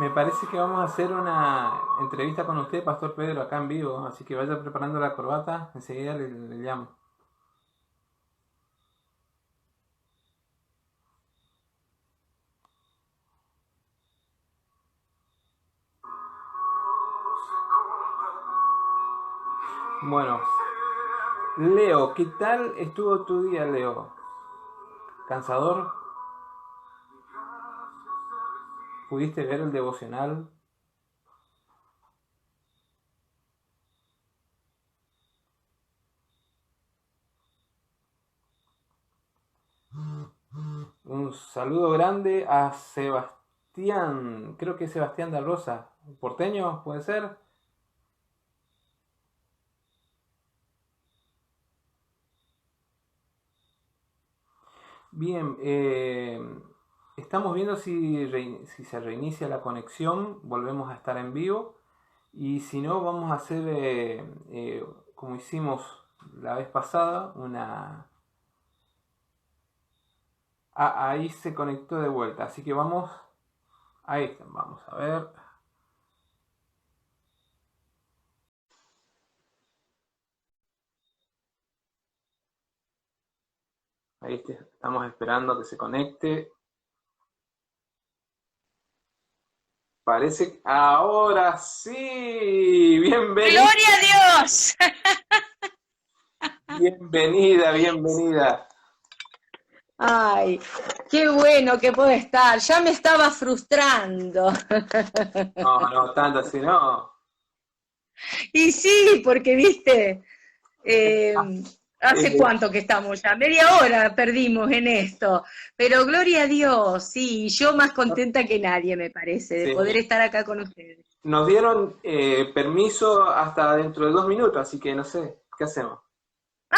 Me parece que vamos a hacer una entrevista con usted, Pastor Pedro, acá en vivo, así que vaya preparando la corbata, enseguida le llamo. Bueno, Leo, ¿qué tal estuvo tu día, Leo? ¿Cansador? ¿Pudiste ver el devocional? Un saludo grande a Sebastián, creo que es Sebastián da Rosa, porteño, ¿puede ser? Bien, estamos viendo si se reinicia la conexión, volvemos a estar en vivo y si no vamos a hacer como hicimos la vez pasada, ahí se conectó de vuelta, así que vamos, ahí está, vamos a ver, estamos esperando que se conecte. Parece que ahora sí, bienvenida, ¡Gloria a Dios! bienvenida, bienvenida. Ay, qué bueno que puedo estar. Ya me estaba frustrando. No, no, tanto así, no. Y sí, porque viste, Ah, ¿hace eh, cuánto que estamos ya? Media hora perdimos en esto. Pero gloria a Dios, sí, yo más contenta que nadie, me parece, de sí, poder estar acá con ustedes. nos dieron permiso hasta dentro de 2 minutos, así que no sé, ¿qué hacemos?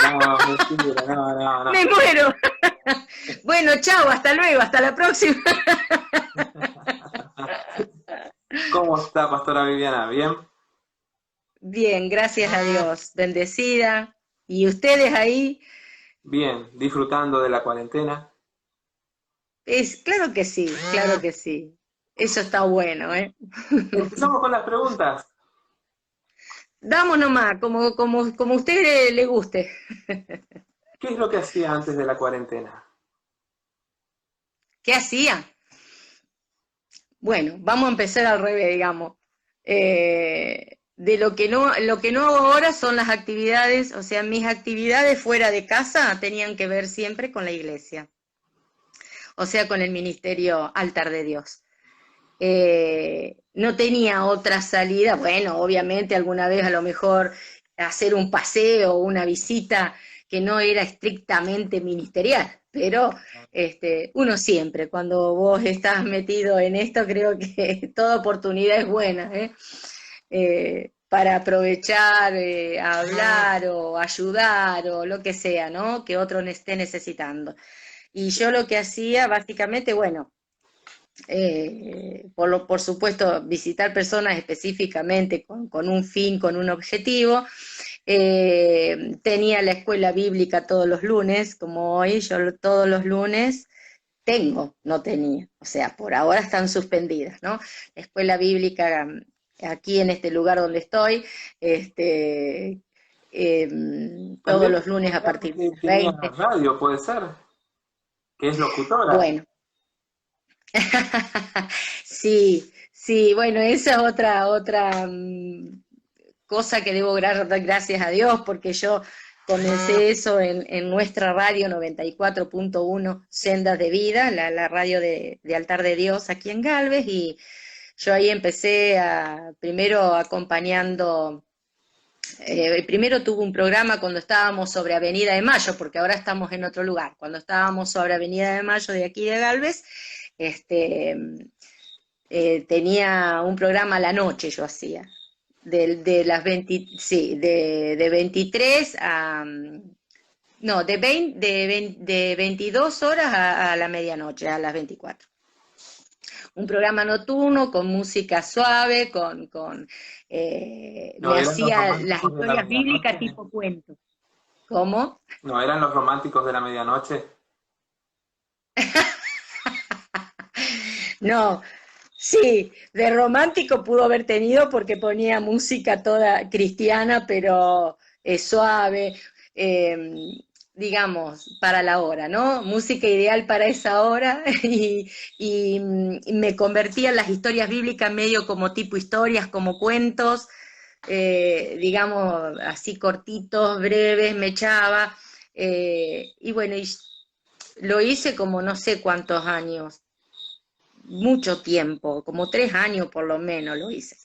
No, mentira, no, no, no. ¡Me muero! Bueno, chao, hasta luego, hasta la próxima. ¿Cómo está, Pastora Viviana? ¿Bien? Bien, gracias a Dios, bendecida. ¿Y ustedes ahí? Bien, disfrutando de la cuarentena. Claro que sí, claro que sí. Eso está bueno, ¿eh? Empezamos con las preguntas. Damos nomás, como a usted le guste. ¿Qué es lo que hacía antes de la cuarentena? ¿Qué hacía? Bueno, vamos a empezar al revés, digamos. De lo que no hago ahora son las actividades, o sea, mis actividades fuera de casa tenían que ver siempre con la iglesia, o sea, con el ministerio Altar de Dios. No tenía otra salida, bueno, obviamente alguna vez a lo mejor hacer un paseo o una visita que no era estrictamente ministerial, pero uno siempre, cuando vos estás metido en esto, creo que toda oportunidad es buena, ¿eh? Para aprovechar, hablar o ayudar o lo que sea, ¿no? Que otro esté necesitando. Y yo lo que hacía, básicamente, bueno, por supuesto, visitar personas específicamente con un fin, con un objetivo. Tenía la escuela bíblica todos los lunes, como hoy, yo todos los lunes tengo, no tenía, o sea, por ahora están suspendidas, ¿no? La escuela bíblica aquí en este lugar donde estoy, este, todos También me los lunes a comentaste partir de que las tenía 20. radio, ¿puede ser? Que es locutora. Bueno, sí, sí, bueno, esa es otra cosa que debo dar gracias a Dios, porque yo comencé eso en nuestra radio 94.1 Sendas de Vida, la radio de Altar de Dios aquí en Galvez, y yo ahí empecé primero acompañando, primero tuve un programa cuando estábamos sobre Avenida de Mayo, porque ahora estamos en otro lugar, cuando estábamos sobre Avenida de Mayo de aquí de Galvez, este, tenía un programa a la noche, yo hacía, de las 20, sí, de 23 a, no, de 22 horas a la medianoche, a las 24. Un programa nocturno con música suave, No me eran los hacía las románticos de la historias bíblicas medianoche. tipo cuento. ¿Cómo? No eran los románticos de la medianoche. No, Sí, de romántico pudo haber tenido porque ponía música toda cristiana, pero suave, eh, digamos, para la hora, ¿no? Música ideal para esa hora y me convertía en las historias bíblicas medio como tipo historias, como cuentos, digamos, así cortitos, breves, me echaba. Y bueno, lo hice como no sé cuántos años, mucho tiempo, como 3 años por lo menos lo hice.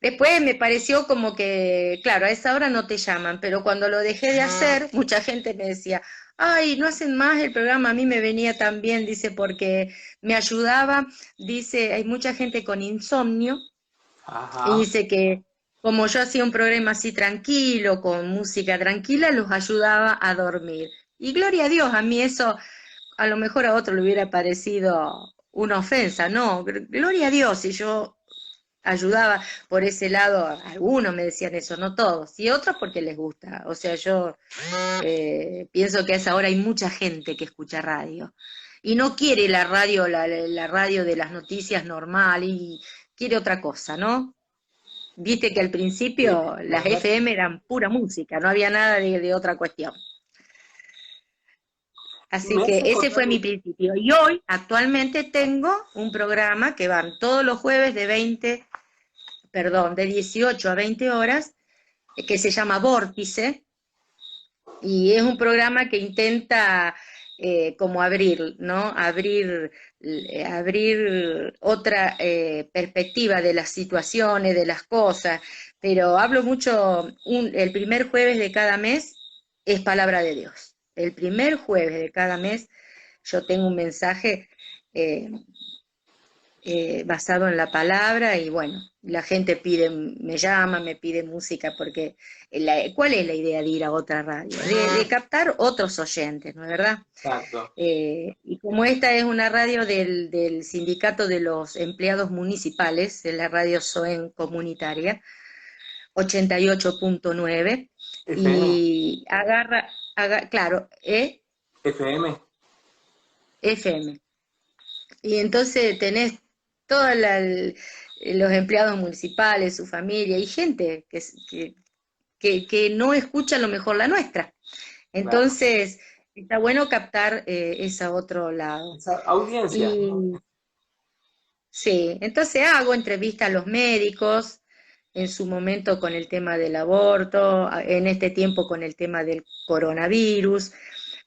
Después me pareció como que, claro, a esa hora no te llaman, pero cuando lo dejé de hacer, mucha gente me decía, ay, no hacen más el programa, a mí me venía tan bien, dice, porque me ayudaba, dice, hay mucha gente con insomnio, y Ajá. dice que como yo hacía un programa así tranquilo, con música tranquila, los ayudaba a dormir. Y gloria a Dios, a mí eso a lo mejor a otro le hubiera parecido una ofensa, no, gloria a Dios, si yo ayudaba por ese lado, algunos me decían eso, no todos, y otros porque les gusta, o sea, yo pienso que a esa hora hay mucha gente que escucha radio, y no quiere la radio, la radio de las noticias normal, y quiere otra cosa, ¿no? Viste que al Sí, principio la las verdad, FM eran pura música, no había nada de otra cuestión. y Así me que hace ese acordar, fue mi principio. Y hoy, actualmente, tengo un programa que van todos los jueves de 18 a 20 horas, que se llama Vórtice, y es un programa que intenta como abrir, ¿no? Abrir otra perspectiva de las situaciones, de las cosas, pero hablo mucho, el primer jueves de cada mes es palabra de Dios. El primer jueves de cada mes yo tengo un mensaje eh, basado en la palabra y bueno, la gente pide, me llama, me pide música porque ¿cuál es la idea de ir a otra radio? De captar otros oyentes, ¿no es verdad? exacto. Y como esta es una radio del Sindicato de los Empleados Municipales, es la radio SOEN comunitaria, 88.9, FM, y claro, FM, FM. Y entonces tenés todos los empleados municipales, su familia y gente que no escucha a lo mejor la nuestra. claro. Entonces, está bueno captar ese otro lado. Esa audiencia, Y sí, entonces hago entrevistas a los médicos, en su momento con el tema del aborto, en este tiempo con el tema del coronavirus.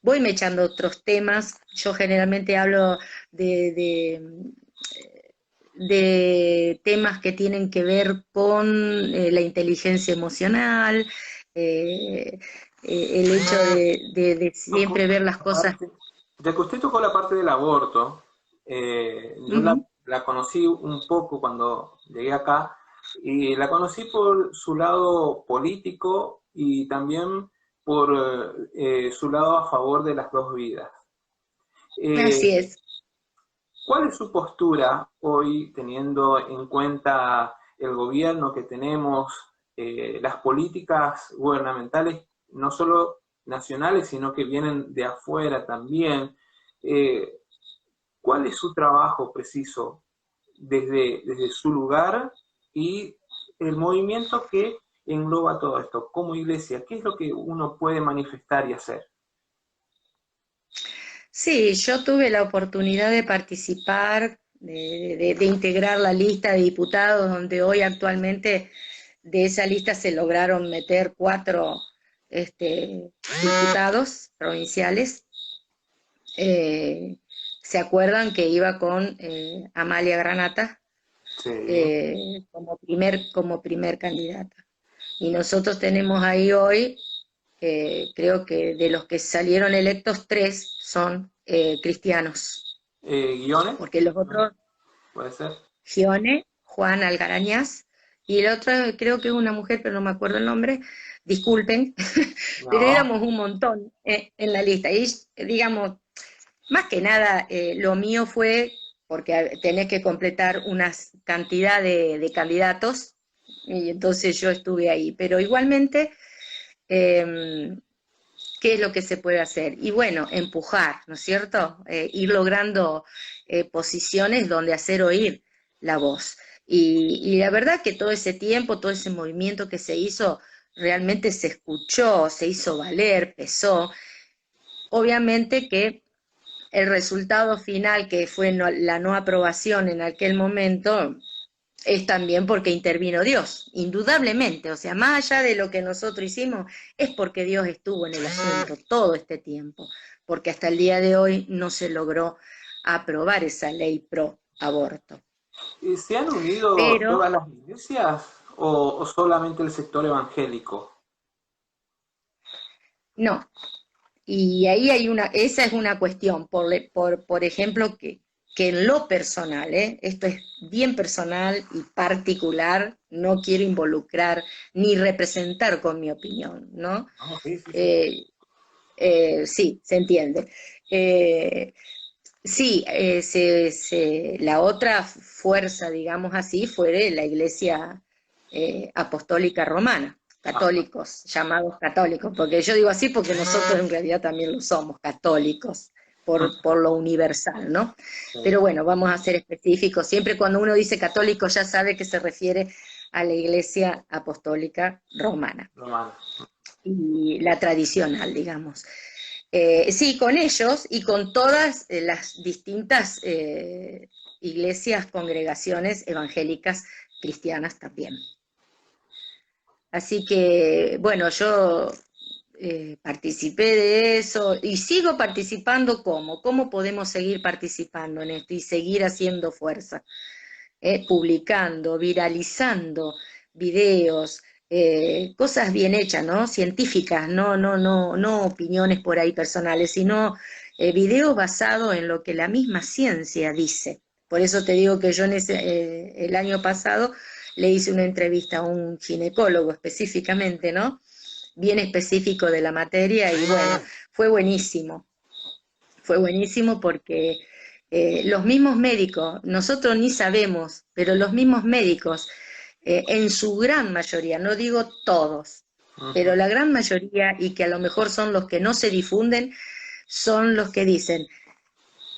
Voy me echando otros temas. Yo generalmente hablo de, de temas que tienen que ver con la inteligencia emocional, eh, el hecho de siempre ver las cosas. aparte, ya que usted tocó la parte del aborto, yo Ujú. la conocí un poco cuando llegué acá y la conocí por su lado político y también por su lado a favor de las dos vidas. Así Eh, es. ¿Cuál es su postura hoy teniendo en cuenta el gobierno que tenemos, las políticas gubernamentales, no solo nacionales, sino que vienen de afuera también? Eh, ¿Cuál es su trabajo preciso desde su lugar y el movimiento que engloba todo esto? Como iglesia, ¿qué es lo que uno puede manifestar y hacer? Sí, yo tuve la oportunidad de participar, de integrar la lista de diputados, donde hoy actualmente de esa lista se lograron meter 4 diputados provinciales. Eh, ¿Se acuerdan que iba con Amalia Granata Sí, como primer candidata? Y nosotros tenemos ahí hoy, creo que de los que salieron electos, 3 son cristianos, guiones, porque los ¿no? otros, Puede ser. Gione, Juan Algarañaz, y el otro creo que es una mujer, pero no me acuerdo el nombre, disculpen, pero No, éramos un montón en la lista. Y digamos, más que nada, lo mío fue, porque tenés que completar una cantidad de candidatos, y entonces yo estuve ahí, pero igualmente, eh, ¿qué es lo que se puede hacer? Y bueno, empujar, ¿no es cierto? Ir logrando posiciones donde hacer oír. la voz. Y la verdad que todo ese tiempo, todo ese movimiento que se hizo, realmente se escuchó, se hizo valer, pesó. Obviamente que el resultado final, que fue la no aprobación en aquel momento, es también porque intervino Dios, indudablemente. O sea, más allá de lo que nosotros hicimos, es porque Dios estuvo en el asunto todo este tiempo, porque hasta el día de hoy no se logró aprobar esa ley pro aborto. ¿Se han unido Pero todas las iglesias o solamente el sector evangélico? no, y ahí hay esa es una cuestión, por ejemplo, que en lo personal, esto es bien personal y particular, no quiero involucrar ni representar con mi opinión, ¿no? No, sí, sí, sí. Eh, sí, se entiende. Eh, sí, la otra fuerza, digamos así, fue de la Iglesia Apostólica Romana, Ajá, católicos, llamados católicos, porque yo digo así porque nosotros en realidad también lo somos, católicos, por lo universal, ¿no? sí, Pero bueno, vamos a ser específicos. Siempre cuando uno dice católico ya sabe que se refiere a la Iglesia Apostólica Romana Romana. y la tradicional, digamos. Sí, con ellos y con todas las distintas iglesias, congregaciones evangélicas cristianas también. Así que, bueno, yo participé de eso y sigo participando. ¿Cómo podemos seguir participando en esto y seguir haciendo fuerza? Publicando, viralizando videos, cosas bien hechas, ¿no? Científicas, no opiniones por ahí personales, sino videos basados en lo que la misma ciencia dice. Por eso te digo que yo el año pasado le hice una entrevista a un ginecólogo específicamente, ¿no? Bien específico de la materia y bueno, fue buenísimo porque los mismos médicos, nosotros ni sabemos, pero los mismos médicos, en su gran mayoría, no digo todos, pero Ujú. la gran mayoría, y que a lo mejor son los que no se difunden, son los que dicen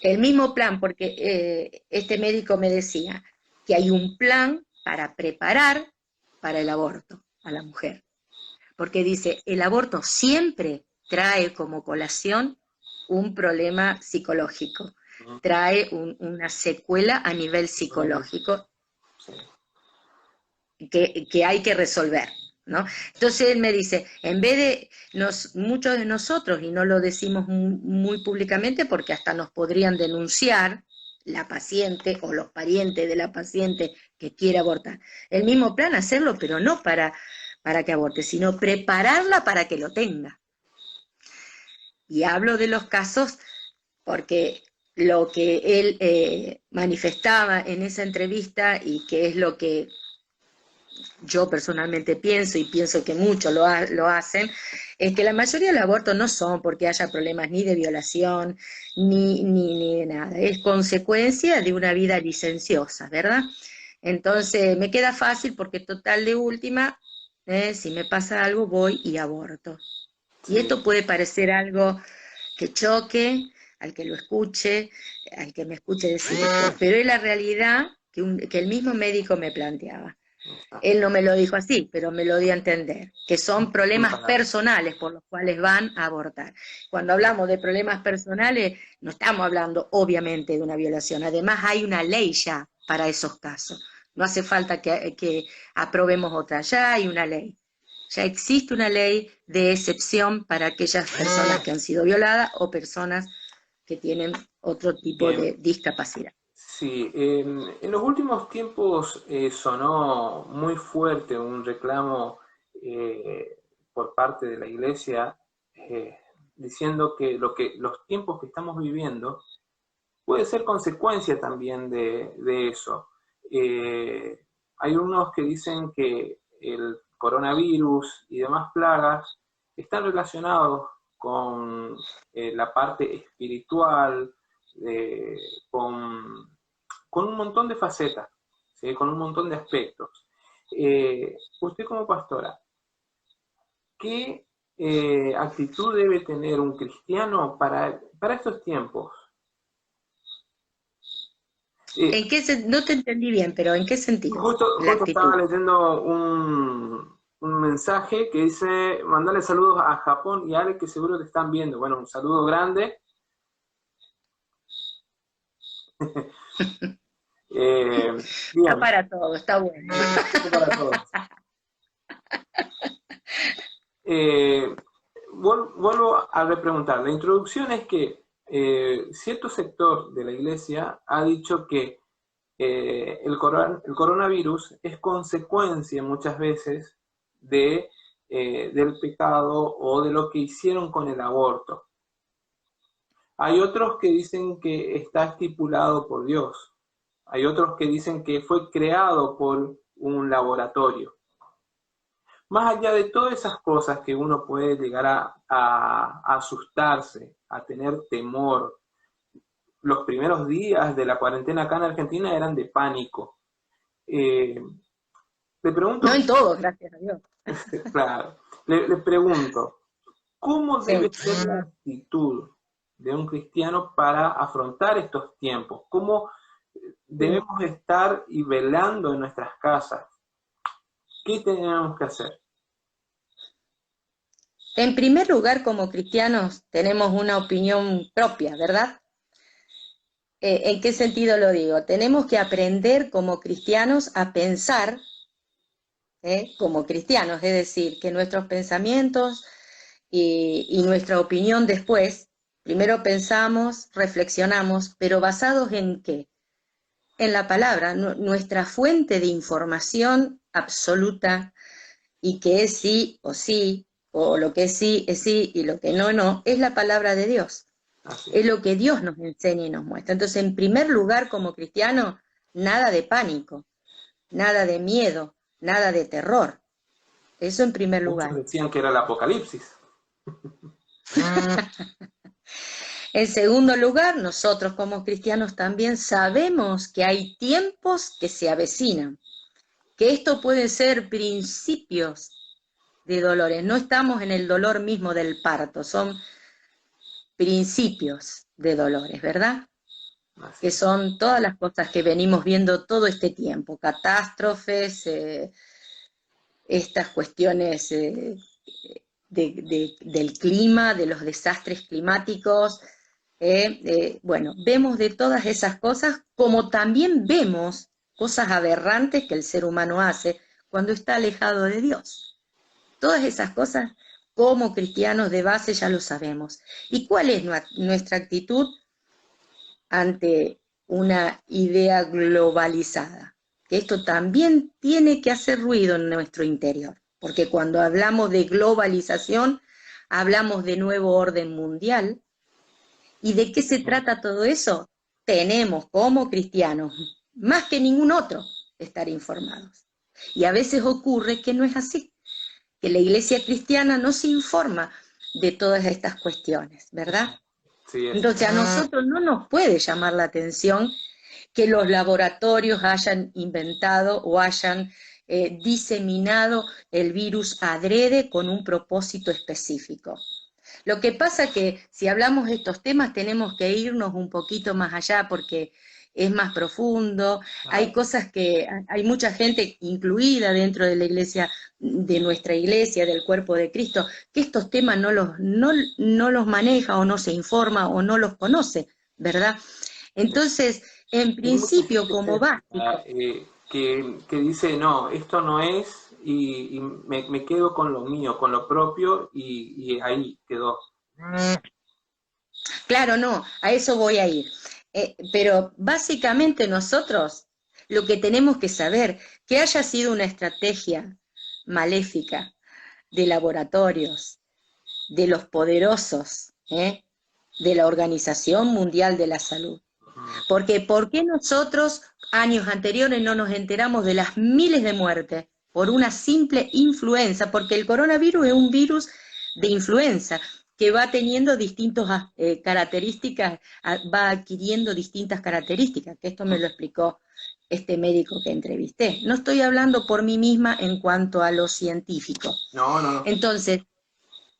el mismo plan, porque este médico me decía que hay un plan para preparar para el aborto a la mujer, porque dice, el aborto siempre trae como colación un problema psicológico, Ujú. trae una secuela a nivel Bueno, psicológico sí. que hay que resolver, ¿no? Entonces él me dice, en vez de muchos de nosotros, y no lo decimos muy públicamente porque hasta nos podrían denunciar la paciente o los parientes de la paciente que quiere abortar, el mismo plan hacerlo, pero no para que aborte, sino prepararla para que lo tenga. Y hablo de los casos porque lo que él manifestaba en esa entrevista y que es lo que yo personalmente pienso y pienso que muchos lo hacen, es que la mayoría de los abortos no son porque haya problemas ni de violación ni de nada, es consecuencia de una vida licenciosa, ¿verdad? Entonces me queda fácil porque total de última, si me pasa algo voy y aborto. Y Sí, esto puede parecer algo que choque al que lo escuche, al que me escuche decir esto, pero es la realidad que el mismo médico me planteaba. está. Él no me lo dijo así, pero me lo dio a entender, que son Sus problemas palabras. personales por los cuales van a abortar. Cuando hablamos de problemas personales, no estamos hablando obviamente de una violación, además hay una ley ya para esos casos. No hace falta que aprobemos otra, ya hay una ley. Ya existe una ley de excepción para aquellas personas que han sido violadas o personas que tienen otro tipo Bien, de discapacidad. sí, en los últimos tiempos sonó muy fuerte un reclamo eh, por parte de la Iglesia diciendo que los tiempos que estamos viviendo puede ser consecuencia también de eso. Eh, Hay unos que dicen que el coronavirus y demás plagas están relacionados con la parte espiritual, eh, con, con un montón de facetas, ¿sí? Con un montón de aspectos. Usted como pastora, ¿qué actitud debe tener un cristiano para estos tiempos? ¿En qué no te entendí bien, pero ¿en qué sentido? La Justo estaba actitud. leyendo un mensaje que dice, mandale saludos a Japón y Ale que seguro te están viendo. Bueno, un saludo grande. Está Bien, para todo, está bueno. esto para todos. Eh, vuelvo a repreguntar. La introducción es que cierto sector de la iglesia ha dicho que el coronavirus es consecuencia muchas veces del pecado o de lo que hicieron con el aborto. Hay otros que dicen que está estipulado por Dios. Hay otros que dicen que fue creado por un laboratorio. Más allá de todas esas cosas que uno puede llegar a asustarse, a tener temor, los primeros días de la cuarentena acá en Argentina eran de pánico. Eh, le No pregunto, en todo, gracias a Dios. claro, le pregunto, ¿cómo debe Sí. ser la actitud de un cristiano para afrontar estos tiempos? ¿Cómo Sí. debemos estar y velando en nuestras casas? ¿Qué tenemos que hacer? En primer lugar, como cristianos, tenemos una opinión propia, ¿verdad? ¿En qué sentido lo digo? Tenemos que aprender como cristianos a pensar como cristianos, es decir, que nuestros pensamientos y nuestra opinión después, primero pensamos, reflexionamos, pero basados en qué? En la palabra, nuestra fuente de información absoluta y que es sí, o lo que es sí y lo que no, no, es la palabra de Dios. Así Es es. lo que Dios nos enseña y nos muestra. Entonces, en primer lugar, como cristiano, nada de pánico, nada de miedo, nada de terror. Eso en primer Muchos lugar. decían que era el apocalipsis. En segundo lugar, nosotros como cristianos también sabemos que hay tiempos que se avecinan, que esto puede ser principios de dolores. No estamos en el dolor mismo del parto, son principios de dolores, ¿verdad? Así Que es. son todas las cosas que venimos viendo todo este tiempo, catástrofes, estas cuestiones del clima, de los desastres climáticos. Bueno, vemos de todas esas cosas, como también vemos cosas aberrantes que el ser humano hace cuando está alejado de Dios. Todas esas cosas, como cristianos de base, ya lo sabemos. ¿Y cuál es nuestra actitud ante una idea globalizada? Que esto también tiene que hacer ruido en nuestro interior, porque cuando hablamos de globalización, hablamos de nuevo orden mundial. ¿Y de qué se trata todo eso? Tenemos como cristianos, más que ningún otro, estar informados. Y a veces ocurre que no es así, que la iglesia cristiana no se informa de todas estas cuestiones, ¿verdad? Sí, es Entonces a nosotros no nos puede llamar la atención que los laboratorios hayan inventado o hayan diseminado el virus adrede con un propósito específico. Lo que pasa que si hablamos de estos temas tenemos que irnos un poquito más allá porque es más profundo, hay cosas que, hay mucha gente incluida dentro de la iglesia, de nuestra iglesia, del cuerpo de Cristo, que estos temas no los maneja o no se informa o no los conoce, ¿verdad? Entonces, en hay mucha principio, gente como básico, que dice, no, esto no es, y me quedo con lo mío, con lo propio, y ahí quedó. claro, no, a eso voy a ir. Pero básicamente nosotros lo que tenemos que saber, que haya sido una estrategia maléfica de laboratorios, de los poderosos, de la Organización Mundial de la Salud. Porque ¿por qué nosotros años anteriores no nos enteramos de las miles de muertes por una simple influenza? Porque el coronavirus es un virus de influenza que va teniendo distintas características, va adquiriendo distintas características, que esto me lo explicó este médico que entrevisté. No estoy hablando por mí misma en cuanto a lo científico. No, no, no. Entonces,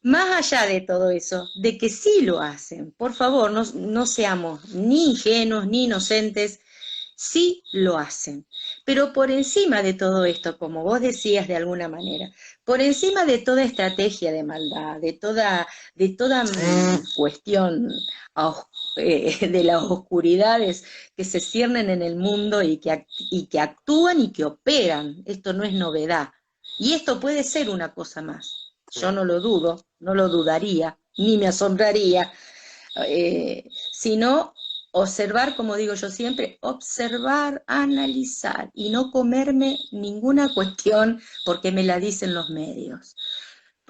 más allá de todo eso, de que sí lo hacen, por favor, no seamos ni ingenuos ni inocentes sí lo hacen. Pero por encima de todo esto, como vos decías de alguna manera, por encima de toda estrategia de maldad, de toda cuestión de las oscuridades que se ciernen en el mundo y que actúan y que operan, esto no es novedad. Y esto puede ser una cosa más. Sí, Yo no lo dudo, no lo dudaría, ni me asombraría, sino observar, como digo yo siempre, observar, analizar y no comerme ninguna cuestión porque me la dicen los medios.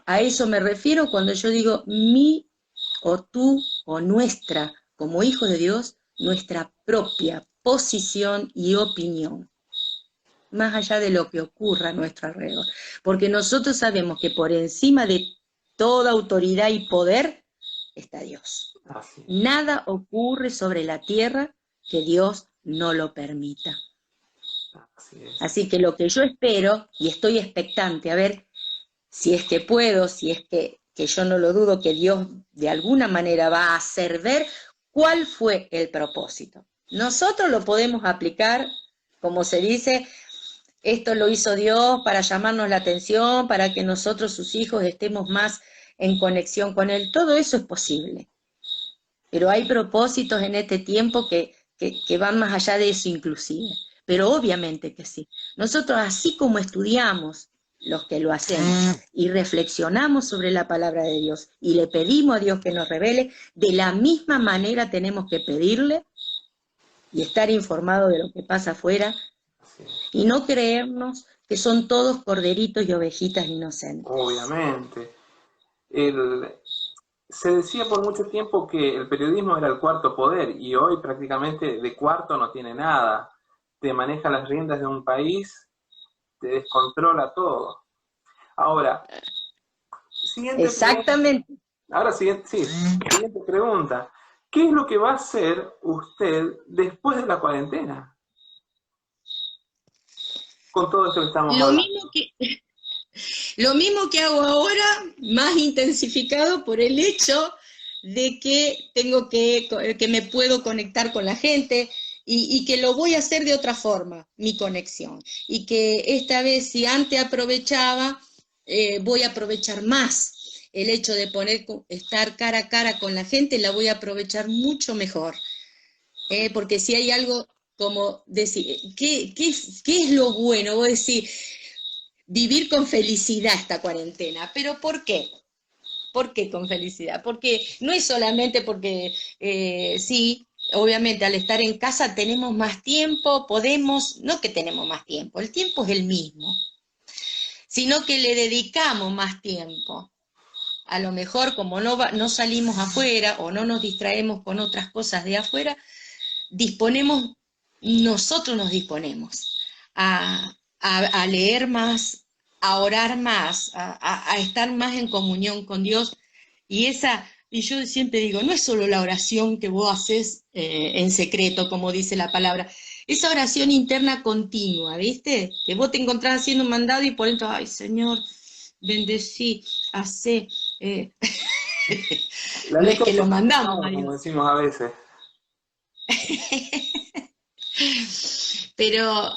A eso me refiero cuando yo digo mi o tú o nuestra, como hijo de Dios, nuestra propia posición y opinión, más allá de lo que ocurra a nuestro alrededor. Porque nosotros sabemos que por encima de toda autoridad y poder está Dios. así es. Nada ocurre sobre la tierra que Dios no lo permita. Así es. Así que lo que yo espero, y estoy expectante, a ver si es que puedo, si es que yo no lo dudo, que Dios de alguna manera va a hacer ver cuál fue el propósito. Nosotros lo podemos aplicar, como se dice, esto lo hizo Dios para llamarnos la atención, para que nosotros, sus hijos, estemos más en conexión con Él. Todo eso es posible. Pero hay propósitos en este tiempo que van más allá de eso inclusive. Pero obviamente que sí. Nosotros, así como estudiamos, los que lo hacemos, y reflexionamos sobre la palabra de Dios, y le pedimos a Dios que nos revele, de la misma manera tenemos que pedirle y estar informados de lo que pasa afuera, Así es. y no creernos que son todos corderitos y ovejitas inocentes. Obviamente. Se decía por mucho tiempo que el periodismo era el cuarto poder y hoy prácticamente de cuarto no tiene nada. Te maneja las riendas de un país, te descontrola todo. Ahora, siguiente pregunta. Exactamente. Ahora siguiente pregunta. ¿Qué es lo que va a hacer usted después de la cuarentena? Con todo esto que estamos Lo hablando. mismo que hago ahora, más intensificado por el hecho de que tengo que me puedo conectar con la gente y que lo voy a hacer de otra forma, mi conexión. Y que esta vez, si antes aprovechaba, voy a aprovechar más. El hecho de estar cara a cara con la gente, la voy a aprovechar mucho mejor. Porque si hay algo como decir, ¿qué es lo bueno? Vos decís, vivir con felicidad esta cuarentena. ¿Pero por qué? ¿Por qué con felicidad? Porque no es solamente porque sí, obviamente al estar en casa tenemos más tiempo, no que tenemos más tiempo, el tiempo es el mismo, sino que le dedicamos más tiempo. A lo mejor como no salimos afuera o no nos distraemos con otras cosas de afuera, nosotros nos disponemos a leer más, a orar más, a estar más en comunión con Dios. Y yo siempre digo, no es solo la oración que vos haces en secreto, como dice la palabra, esa oración interna continua, ¿viste? Que vos te encontrás haciendo un mandado y por dentro, ay Señor, bendecí, hacé. La No es lista que es lo mandamos a como Dios. decimos a veces. Pero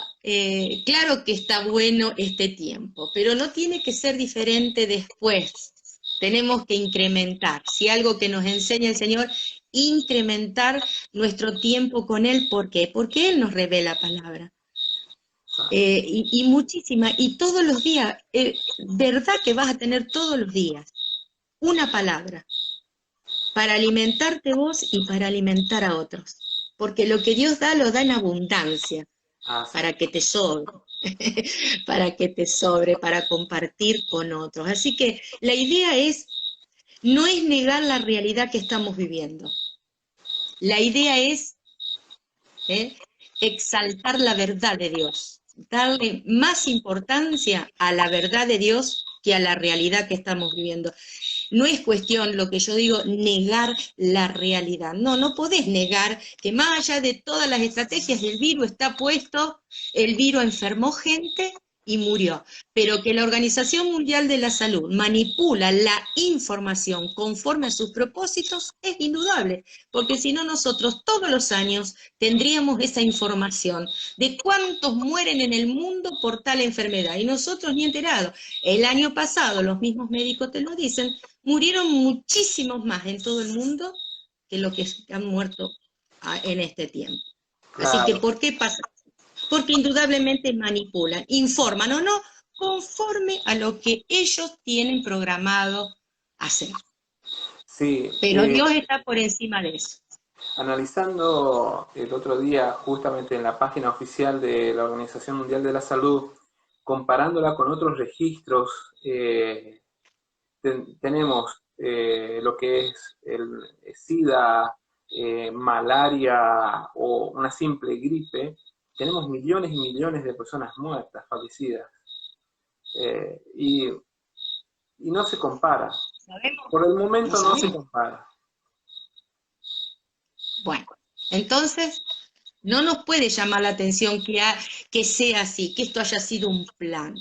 claro que está bueno este tiempo, pero no tiene que ser diferente después. Tenemos que incrementar. Si algo que nos enseña el Señor, incrementar nuestro tiempo con Él. ¿Por qué? Porque Él nos revela palabra. Y muchísima. Y todos los días, verdad que vas a tener todos los días una palabra para alimentarte vos y para alimentar a otros. Porque lo que Dios da, lo da en abundancia, para que te sobre, para compartir con otros. Así que la idea no es negar la realidad que estamos viviendo. La idea es exaltar la verdad de Dios, darle más importancia a la verdad de Dios que a la realidad que estamos viviendo. No es cuestión, lo que yo digo, negar la realidad. No podés negar que más allá de todas las estrategias, el virus está puesto, el virus enfermó gente y murió. Pero que la Organización Mundial de la Salud manipula la información conforme a sus propósitos es indudable, porque si no nosotros todos los años tendríamos esa información de cuántos mueren en el mundo por tal enfermedad, y nosotros ni enterados. El año pasado, los mismos médicos te lo dicen, murieron muchísimos más en todo el mundo que lo que han muerto en este tiempo. Así que, Claro. ¿por qué pasa? Porque indudablemente manipulan, informan o no, conforme a lo que ellos tienen programado hacer. Sí, Pero Dios está por encima de eso. analizando el otro día justamente en la página oficial de la Organización Mundial de la Salud, comparándola con otros registros, tenemos lo que es el SIDA, malaria o una simple gripe, tenemos millones y millones de personas muertas, fallecidas, y no se compara. ¿Sabemos? Por el No momento no se sabemos. compara. Bueno, entonces no nos puede llamar la atención que sea así, que esto haya sido un plan.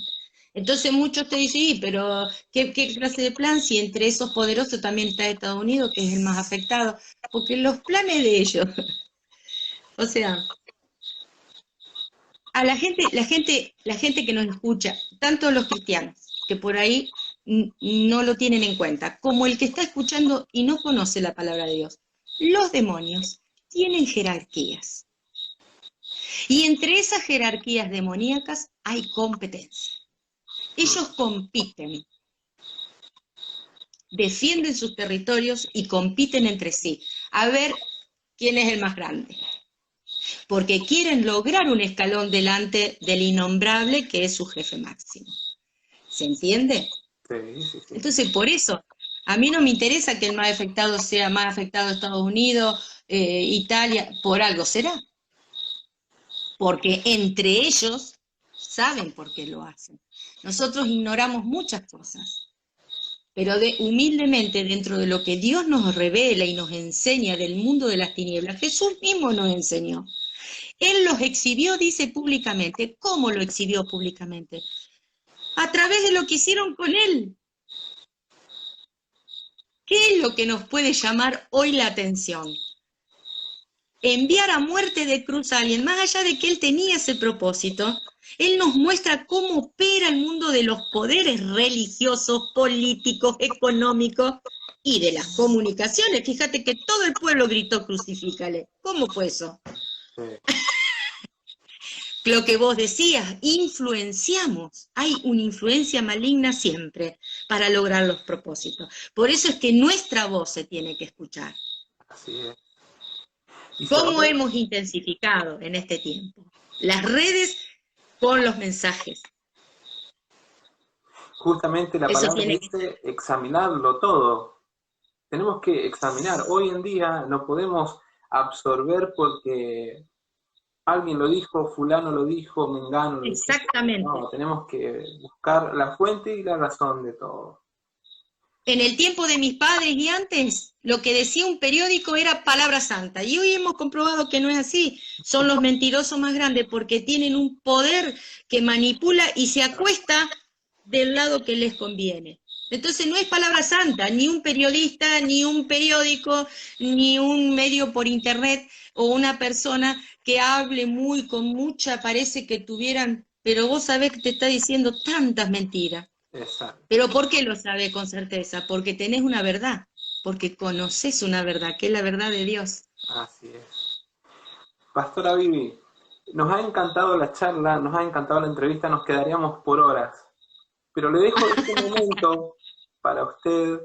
Entonces muchos te dicen, sí, pero ¿qué clase de plan si entre esos poderosos también está Estados Unidos, que es el más afectado? Porque los planes de ellos, o sea, a la gente que nos escucha, tanto los cristianos, que por ahí no lo tienen en cuenta, como el que está escuchando y no conoce la palabra de Dios. Los demonios tienen jerarquías. Y entre esas jerarquías demoníacas hay competencia. Ellos compiten, defienden sus territorios y compiten entre sí. A ver quién es el más grande. Porque quieren lograr un escalón delante del innombrable que es su jefe máximo. ¿Se entiende? Sí, sí, sí. Entonces, por eso, a mí no me interesa que el más afectado sea más afectado Estados Unidos, Italia, por algo será. Porque entre ellos saben por qué lo hacen. Nosotros ignoramos muchas cosas, pero humildemente dentro de lo que Dios nos revela y nos enseña del mundo de las tinieblas, Jesús mismo nos enseñó. Él los exhibió, dice públicamente. ¿Cómo lo exhibió públicamente? A través de lo que hicieron con él. ¿Qué es lo que nos puede llamar hoy la atención? Enviar a muerte de cruz a alguien, más allá de que él tenía ese propósito, él nos muestra cómo opera el mundo de los poderes religiosos, políticos, económicos y de las comunicaciones. Fíjate que todo el pueblo gritó crucifícale. ¿Cómo fue eso? Sí. Lo que vos decías, influenciamos. Hay una influencia maligna siempre para lograr los propósitos. Por eso es que nuestra voz se tiene que escuchar. Así es. Y ¿Cómo saber, hemos intensificado en este tiempo? Las redes con los mensajes. justamente la Eso palabra tiene que ser. dice examinarlo todo. Tenemos que examinar. Hoy en día no podemos absorber porque alguien lo dijo, fulano lo dijo, mengano lo dijo. Exactamente. No, tenemos que buscar la fuente y la razón de todo. En el tiempo de mis padres y antes, lo que decía un periódico era palabra santa. Y hoy hemos comprobado que no es así. Son los mentirosos más grandes porque tienen un poder que manipula y se acuesta del lado que les conviene. Entonces no es palabra santa, ni un periodista, ni un periódico, ni un medio por internet o una persona que hable con mucha, parece que tuvieran, pero vos sabés que te está diciendo tantas mentiras. Exacto. ¿Pero por qué lo sabés con certeza? Porque tenés una verdad, porque conoces una verdad, que es la verdad de Dios. Así es. Pastora Vivi, nos ha encantado la charla, nos ha encantado la entrevista, nos quedaríamos por horas. Pero le dejo este momento para usted,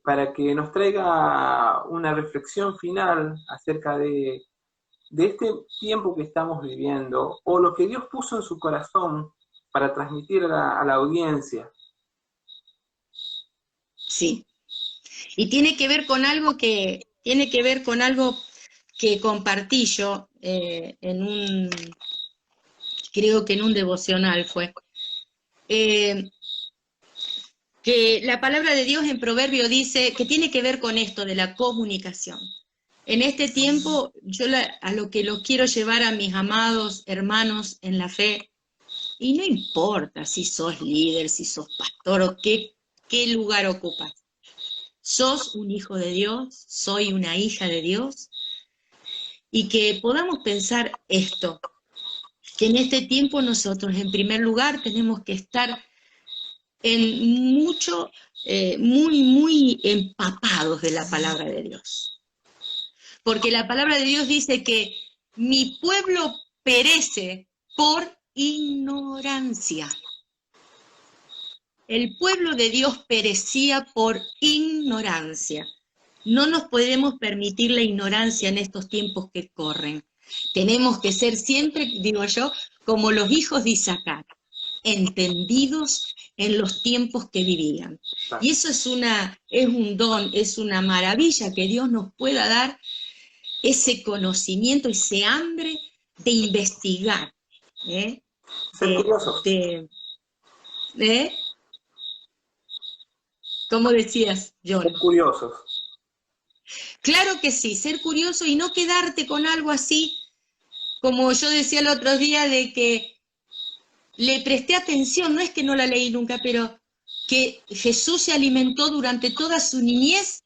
para que nos traiga una reflexión final acerca de este tiempo que estamos viviendo, o lo que Dios puso en su corazón para transmitir a la audiencia. Sí. Y tiene que ver con algo que compartí yo creo que en un devocional fue. Que la palabra de Dios en Proverbio dice que tiene que ver con esto de la comunicación. En este tiempo, yo a lo que los quiero llevar a mis amados hermanos en la fe Y no importa si sos líder, si sos pastor o qué lugar ocupas. Sos un hijo de Dios, soy una hija de Dios, y que podamos pensar esto, que en este tiempo nosotros, en primer lugar, tenemos que estar en mucho, muy empapados de la palabra de Dios. Porque la palabra de Dios dice que mi pueblo perece por ignorancia. El pueblo de Dios perecía por ignorancia. No nos podemos permitir la ignorancia en estos tiempos que corren. Tenemos que ser siempre, digo yo, como los hijos de Isaacar, entendidos en los tiempos que vivían. Y eso es un don, es una maravilla que Dios nos pueda dar, ese conocimiento, ese hambre de investigar. Ser curiosos. ¿Cómo decías, John? Ser curiosos. Claro que sí, ser curioso y no quedarte con algo así, como yo decía el otro día, de que le presté atención, no es que no la leí nunca, pero que Jesús se alimentó durante toda su niñez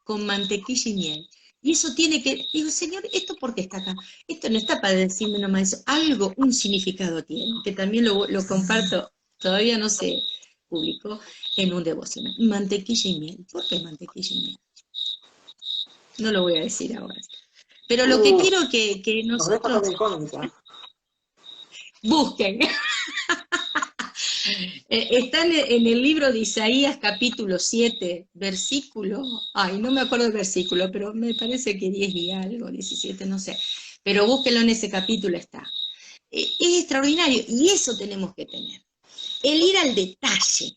con mantequilla y miel. Y eso tiene que, digo, Señor, ¿esto por qué está acá? Esto no está para decirme nomás eso, algo, un significado tiene, que también lo comparto, todavía no se publicó en un devocional. Mantequilla y miel. ¿Por qué mantequilla y miel? No lo voy a decir ahora. Pero lo que quiero que nosotros busquen. Están en el libro de Isaías, capítulo 7, versículo, no me acuerdo el versículo, pero me parece que 10 y algo, 17, no sé. Pero búsquenlo, en ese capítulo está. Es extraordinario, y eso tenemos que tener. El ir al detalle.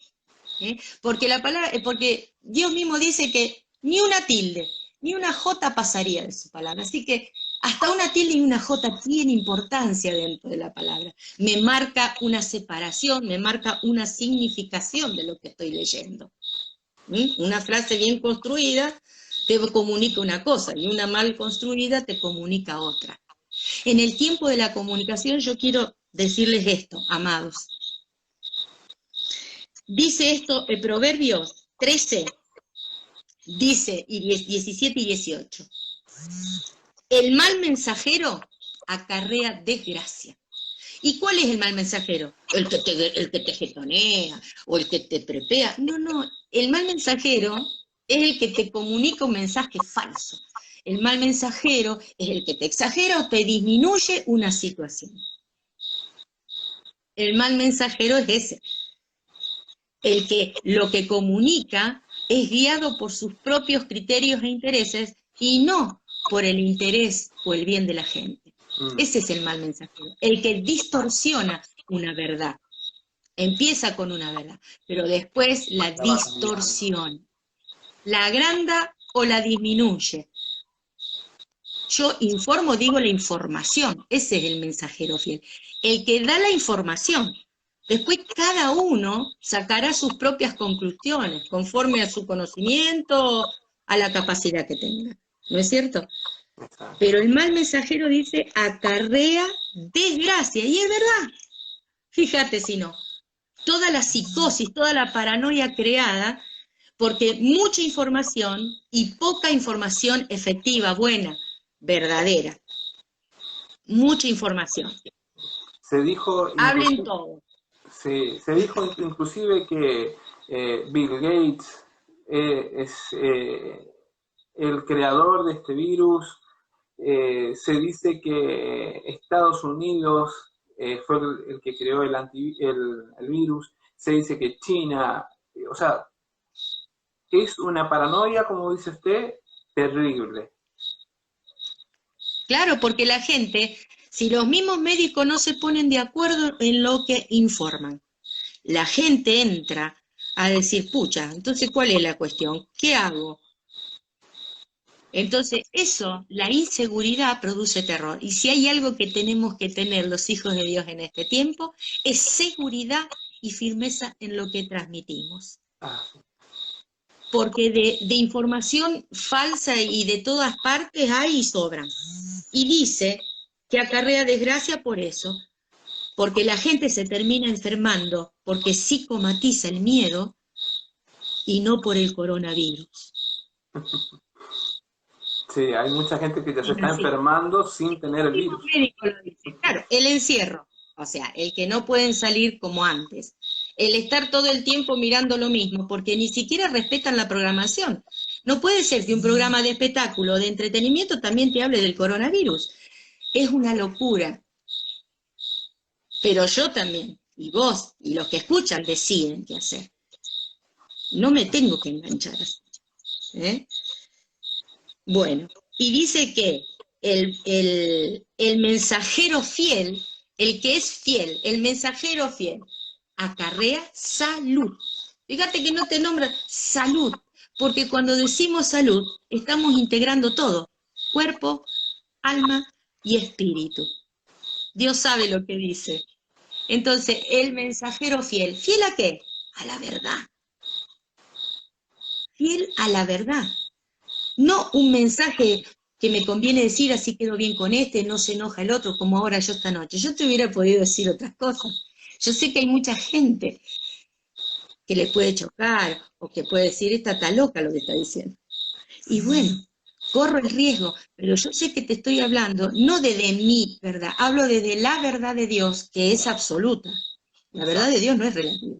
Porque Dios mismo dice que ni una tilde, ni una jota pasaría de su palabra. Así que hasta una tilde y una jota tienen importancia dentro de la palabra. Me marca una separación, me marca una significación de lo que estoy leyendo. Una frase bien construida te comunica una cosa, y una mal construida te comunica otra. En el tiempo de la comunicación yo quiero decirles esto, amados. Dice esto, el Proverbios 13, dice, 17 y 18. El mal mensajero acarrea desgracia. ¿Y cuál es el mal mensajero? El que te jetonea, o el que te prepea. No, el mal mensajero es el que te comunica un mensaje falso. El mal mensajero es el que te exagera o te disminuye una situación. El mal mensajero es ese. El que lo que comunica es guiado por sus propios criterios e intereses y no por el interés o el bien de la gente. Ese es el mal mensajero, el que distorsiona una verdad. Empieza con una verdad, pero después la distorsiona. La agranda o la disminuye. Yo informo, digo la información, ese es el mensajero fiel. El que da la información. Después cada uno sacará sus propias conclusiones, conforme a su conocimiento, a la capacidad que tenga. ¿No es cierto? Pero el mal mensajero dice, acarrea desgracia. Y es verdad. Fíjate si no. Toda la psicosis, toda la paranoia creada, porque mucha información y poca información efectiva, buena, verdadera. Mucha información. Se dijo... Hablen todo. Se dijo inclusive que Bill Gates es el creador de este virus. Se dice que Estados Unidos fue el que creó el virus. Se dice que China, o sea, es una paranoia, como dice usted, terrible. Claro, porque la gente, si los mismos médicos no se ponen de acuerdo en lo que informan, la gente entra a decir, pucha, entonces ¿cuál es la cuestión? ¿Qué hago? Entonces eso, la inseguridad produce terror. Y si hay algo que tenemos que tener los hijos de Dios en este tiempo, es seguridad y firmeza en lo que transmitimos. Porque de información falsa y de todas partes hay y sobran. Y dice que acarrea desgracia por eso, porque la gente se termina enfermando porque psicomatiza el miedo y no por el coronavirus. Sí, hay mucha gente que ya se Es está así. enfermando sin tener El el mismo virus. médico lo dice. Claro, el encierro, o sea, el que no pueden salir como antes, el estar todo el tiempo mirando lo mismo, porque ni siquiera respetan la programación. No puede ser que un programa de espectáculo, de entretenimiento, también te hable del coronavirus. Es una locura. Pero yo también, y vos, y los que escuchan, deciden qué hacer. No me tengo que enganchar así, ¿eh? Bueno, y dice que el mensajero fiel, el que es fiel, el mensajero fiel, acarrea salud. Fíjate que no te nombra salud, porque cuando decimos salud, estamos integrando todo, cuerpo, alma y espíritu. Dios sabe lo que dice. Entonces, el mensajero fiel, ¿fiel a qué? A la verdad. Fiel a la verdad. No un mensaje que me conviene decir, así quedo bien con este, no se enoja el otro, como ahora yo esta noche. Yo te hubiera podido decir otras cosas. Yo sé que hay mucha gente que le puede chocar o que puede decir, esta está loca lo que está diciendo. Y bueno, corro el riesgo, pero yo sé que te estoy hablando no desde mi verdad, hablo desde la verdad de Dios, que es absoluta. La verdad de Exacto, Dios no es relativa.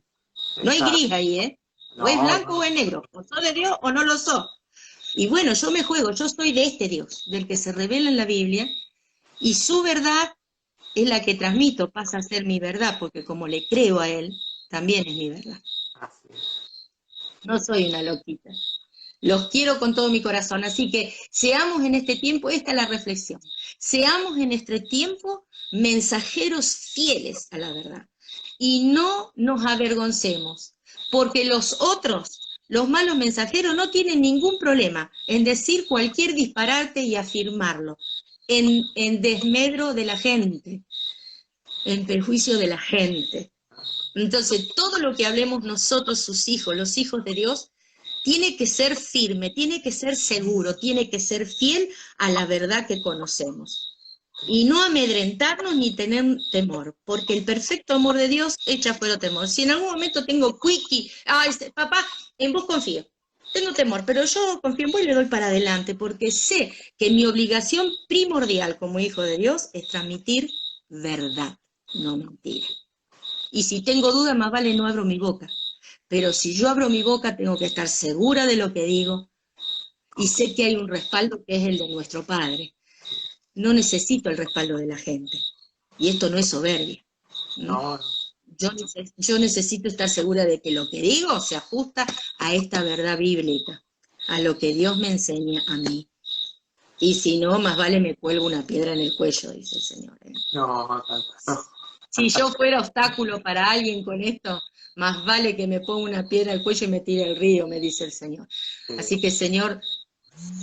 No hay exacto. gris ahí, ¿eh? O es No, blanco o no. es negro. O sos de Dios o no lo sos. Y bueno, yo me juego, yo soy de este Dios, del que se revela en la Biblia, y su verdad es la que transmito, pasa a ser mi verdad, porque como le creo a Él, también es mi verdad. Así es. No soy una loquita. Los quiero con todo mi corazón, así que seamos en este tiempo, esta es la reflexión, seamos en este tiempo mensajeros fieles a la verdad y no nos avergoncemos, porque los otros, los malos mensajeros, no tienen ningún problema en decir cualquier disparate y afirmarlo, en desmedro de la gente, en perjuicio de la gente. Entonces, todo lo que hablemos nosotros, sus hijos, los hijos de Dios, tiene que ser firme, tiene que ser seguro, tiene que ser fiel a la verdad que conocemos. Y no amedrentarnos ni tener temor, porque el perfecto amor de Dios echa fuera temor. Si en algún momento tengo quickie, papá, en vos confío. Tengo temor, pero yo confío en vos y le doy para adelante, porque sé que mi obligación primordial como hijo de Dios es transmitir verdad, no mentira. Y si tengo duda, más vale no abro mi boca. Pero si yo abro mi boca, tengo que estar segura de lo que digo y sé que hay un respaldo que es el de nuestro Padre. No necesito el respaldo de la gente. Y esto no es soberbia. No, no. Yo necesito estar segura de que lo que digo se ajusta a esta verdad bíblica, a lo que Dios me enseña a mí. Y si no, más vale me cuelgo una piedra en el cuello, dice el Señor. No, tanto, no. Si yo fuera obstáculo para alguien con esto, más vale que me ponga una piedra al cuello y me tire al río, me dice el Señor. Sí. Así que, Señor,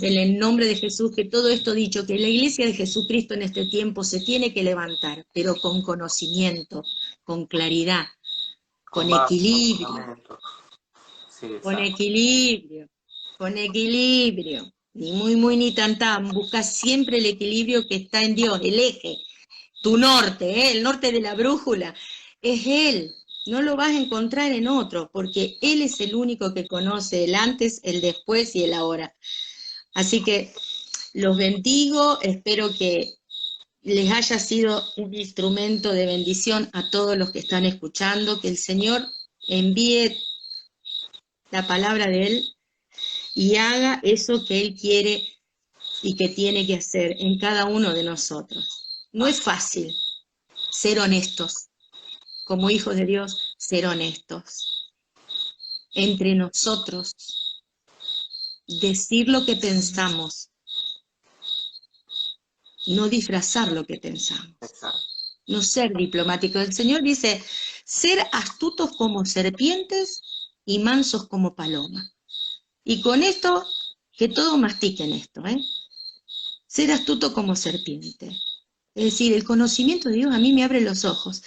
en el nombre de Jesús, que todo esto dicho, que la iglesia de Jesucristo en este tiempo se tiene que levantar, pero con conocimiento, con claridad, Con con base, con equilibrio, fundamento. Sí, con exacto. equilibrio, con equilibrio. Ni muy, muy, ni tan, tan. Busca siempre el equilibrio que está en Dios, el eje, tu norte, el norte de la brújula, es Él. No lo vas a encontrar en otro, porque Él es el único que conoce el antes, el después y el ahora. Así que los bendigo, espero que les haya sido un instrumento de bendición a todos los que están escuchando, que el Señor envíe la palabra de Él y haga eso que Él quiere y que tiene que hacer en cada uno de nosotros. No es fácil ser honestos, como hijos de Dios, ser honestos entre nosotros, decir lo que pensamos, no disfrazar lo que pensamos, Exacto. no ser diplomático. El Señor dice, ser astutos como serpientes y mansos como palomas. Y con esto, que todos mastiquen esto, ¿eh? Ser astuto como serpiente. Es decir, el conocimiento de Dios a mí me abre los ojos.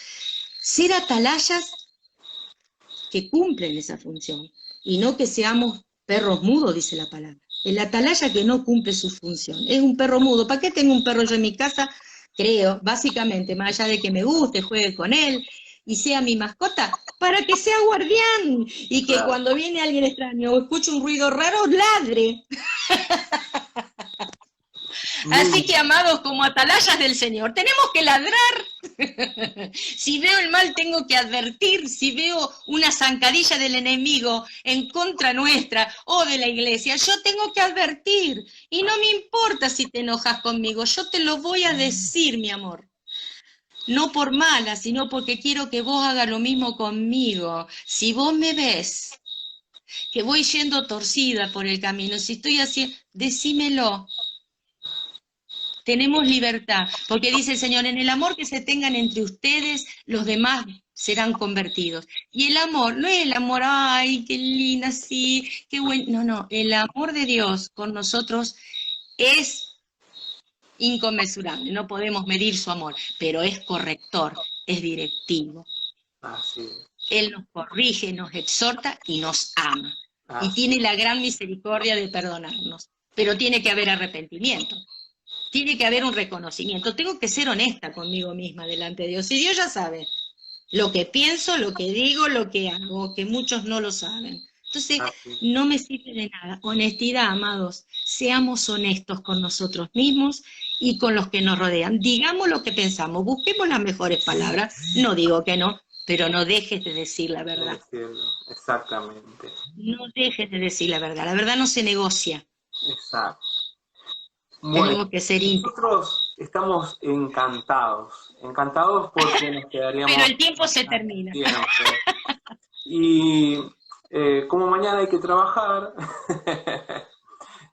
Ser atalayas que cumplen esa función, y no que seamos perros mudos, dice la palabra. El atalaya que no cumple su función es un perro mudo. ¿Para qué tengo un perro yo en mi casa creo, básicamente, más allá de que me guste, juegue con él y sea mi mascota, para que sea guardián y que Claro. cuando viene alguien extraño o escuche un ruido raro, ladre. Así Muy, que, amados, como atalayas del Señor, tenemos que ladrar. Si veo el mal, tengo que advertir. Si veo una zancadilla del enemigo en contra nuestra o de la iglesia, yo tengo que advertir. Y no me importa si te enojas conmigo, yo te lo voy a decir, mi amor. No por mala, sino porque quiero que vos hagas lo mismo conmigo. Si vos me ves que voy yendo torcida por el camino, si estoy así, decímelo. Tenemos libertad, porque dice el Señor, en el amor que se tengan entre ustedes, los demás serán convertidos. Y el amor, no es el amor, ay, qué linda, sí, qué bueno, no, no, el amor de Dios con nosotros es inconmensurable, no podemos medir su amor, pero es corrector, es directivo. así es, Él nos corrige, nos exhorta y nos ama. Y así tiene es. la gran misericordia de perdonarnos, pero tiene que haber arrepentimiento. Tiene que haber un reconocimiento. Tengo que ser honesta conmigo misma delante de Dios. Y Dios ya sabe lo que pienso, lo que digo, lo que hago, que muchos no lo saben. Entonces, Así es. no me sirve de nada. Honestidad, amados. Seamos honestos con nosotros mismos y con los que nos rodean. Digamos lo que pensamos. Busquemos las mejores palabras. No digo que no, pero no dejes de decir la De verdad. decirlo, exactamente. No dejes de decir la verdad. La verdad no se negocia. Exacto. Bueno, Tenemos que ser íntegros. nosotros estamos encantados, encantados porque nos Pero quedaríamos el tiempo se bastante termina. tiempo. Y como mañana hay que trabajar,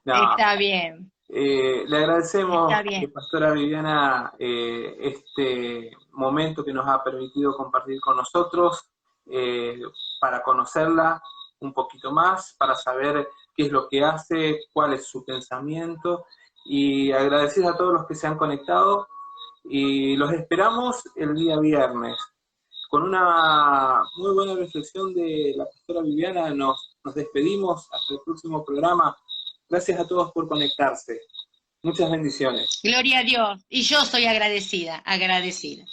no, Está bien, le agradecemos, está bien. Pastora Viviana, este momento que nos ha permitido compartir con nosotros para conocerla un poquito más, para saber qué es lo que hace, cuál es su pensamiento y agradecer a todos los que se han conectado y los esperamos el día viernes. Con una muy buena reflexión de la pastora Viviana nos despedimos hasta el próximo programa. Gracias a todos por conectarse. Muchas bendiciones. Gloria a Dios. Y yo soy agradecida, agradecida.